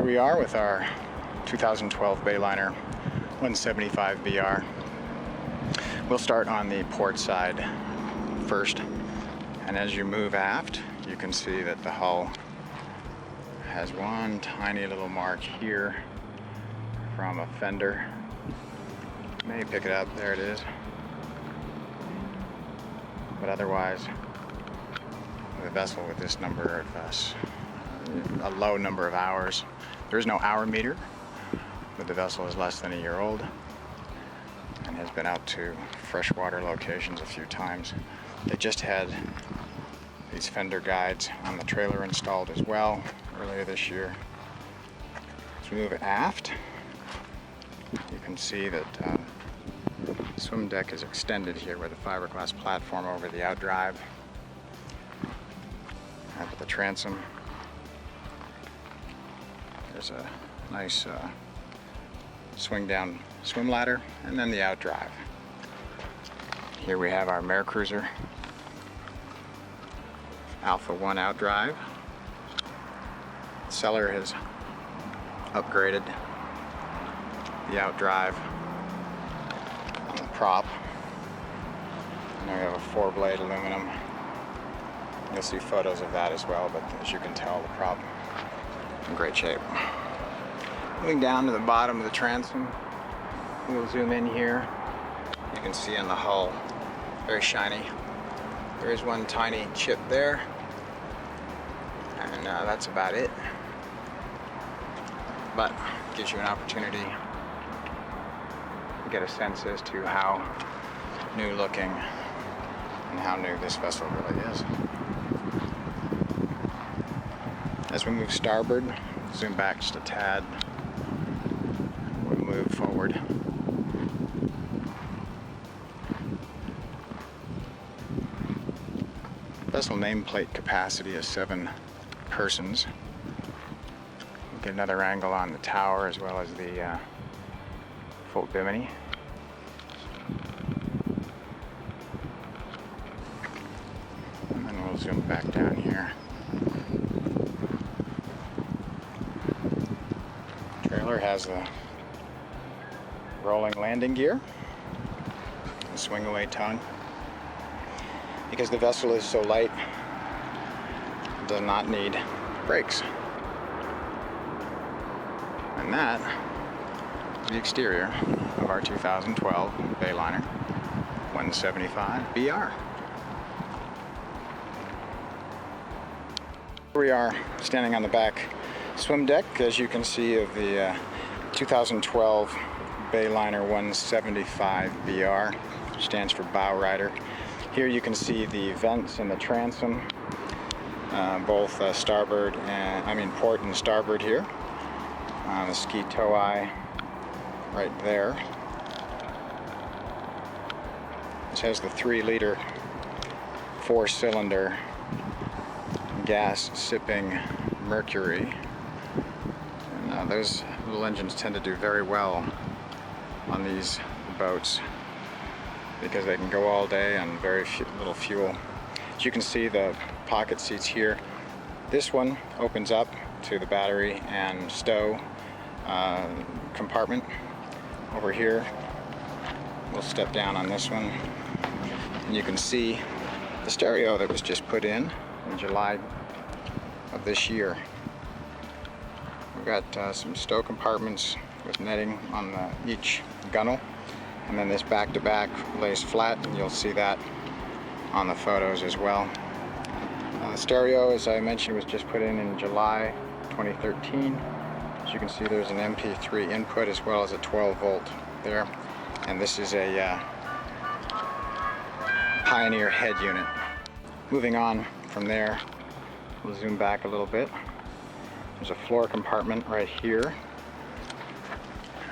Here we are with our 2012 Bayliner 175 BR. We'll start on the port side first, and as you move aft, you can see that the hull has one tiny little mark here from a fender. May pick it up, there it is. But otherwise, the vessel with this number of a low number of hours. There is no hour meter, but the vessel is less than a year old and has been out to freshwater locations a few times. They just had these fender guides on the trailer installed as well earlier this year. As we move aft, you can see that the swim deck is extended here with a fiberglass platform over the outdrive. At the transom, there's a nice swing down swim ladder, and then the outdrive. Here we have our Mare Cruiser Alpha 1 outdrive. The seller has upgraded the outdrive on the prop. And now we have a 4-blade aluminum. You'll see photos of that as well, but as you can tell, the prop is in great shape. Moving down to the bottom of the transom, we'll zoom in here. You can see on the hull, very shiny. There is one tiny chip there, and that's about it. But it gives you an opportunity to get a sense as to how new looking and how new this vessel really is. As we move starboard, zoom back just a tad, we'll move forward. Vessel nameplate capacity is 7 persons. We'll get another angle on the tower as well as the full bimini. And then we'll zoom back down here. Trailer has a rolling landing gear, a swing away tongue. Because the vessel is so light, it does not need brakes. And that is the exterior of our 2012 Bayliner 175 BR. Here we are standing on the back swim deck, as you can see, of the 2012 Bayliner 175 BR, which stands for Bowrider. Here you can see the vents in the transom, both starboard and, port and starboard here. The ski tow eye right there. This has the 3-liter 4-cylinder gas sipping Mercury. And those little engines tend to do very well on these boats because they can go all day on very little fuel. As you can see, the pocket seats here, this one opens up to the battery and stow compartment. Over here, we'll step down on this one, and you can see the stereo that was just put in July of this year. We've got some stow compartments with netting on each gunnel. And then this back-to-back lays flat, and you'll see that on the photos as well. The stereo, as I mentioned, was just put in July 2013. As you can see, there's an MP3 input as well as a 12-volt there. And this is a Pioneer head unit. Moving on from there, we'll zoom back a little bit. There's a floor compartment right here.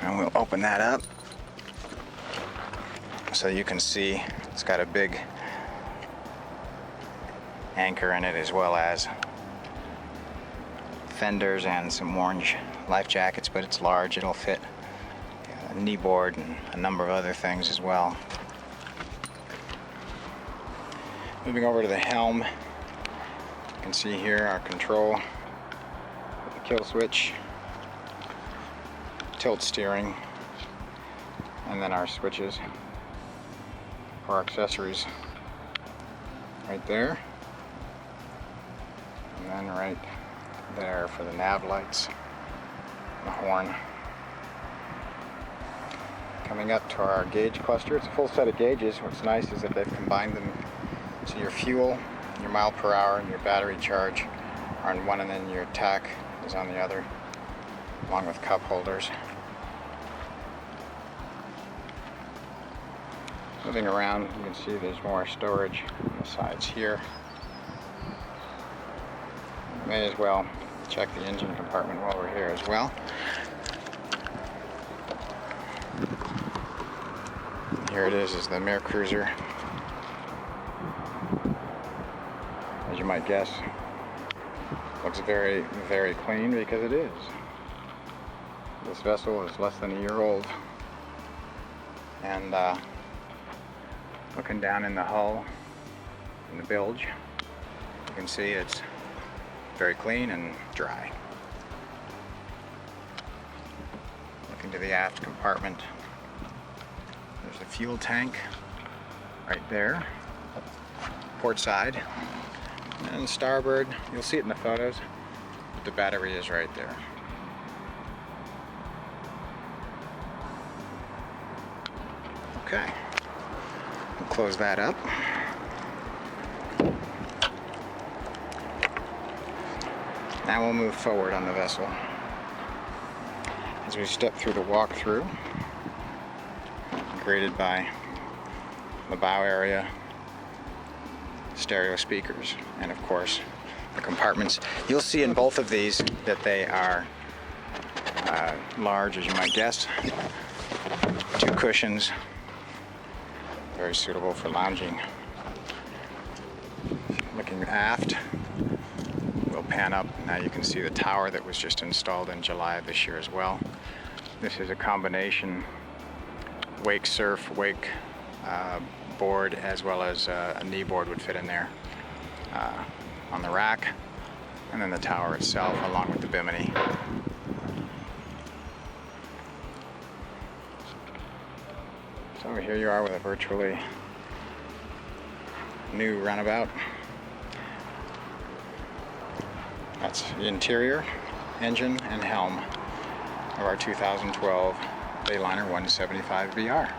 And we'll open that up, so you can see it's got a big anchor in it, as well as fenders and some orange life jackets, but it's large. It'll fit a knee board and a number of other things as well. Moving over to the helm, you can see here our control with the kill switch tilt steering, and then our switches for our accessories right there, and then right there for the nav lights, the horn. Coming up to our gauge cluster, it's a full set of gauges. What's nice is that they've combined them, so your fuel, your mile per hour, and your battery charge are on one, and then your tack is on the other, along with cup holders. Moving around, you can see there's more storage on the sides here. May as well check the engine compartment while we're here as well. Here it is the Mir Cruiser. As you might guess, looks very, very clean, because it is. This vessel is less than a year old, and looking down in the hull, in the bilge, you can see it's very clean and dry. Looking to the aft compartment, there's the fuel tank right there, port side, and starboard, you'll see it in the photos, but the battery is right there. Okay, we'll close that up. Now we'll move forward on the vessel. As we step through the walk-through, greeted by the bow area, stereo speakers, and of course the compartments. You'll see in both of these that they are large, as you might guess. 2 cushions, very suitable for lounging. Looking aft, we'll pan up. Now you can see the tower that was just installed in July of this year as well. This is a combination wake surf, wake board, as well as a knee board would fit in there on the rack, and then the tower itself along with the bimini. So here you are with a virtually new runabout. That's the interior, engine, and helm of our 2012 Bayliner 175 VR.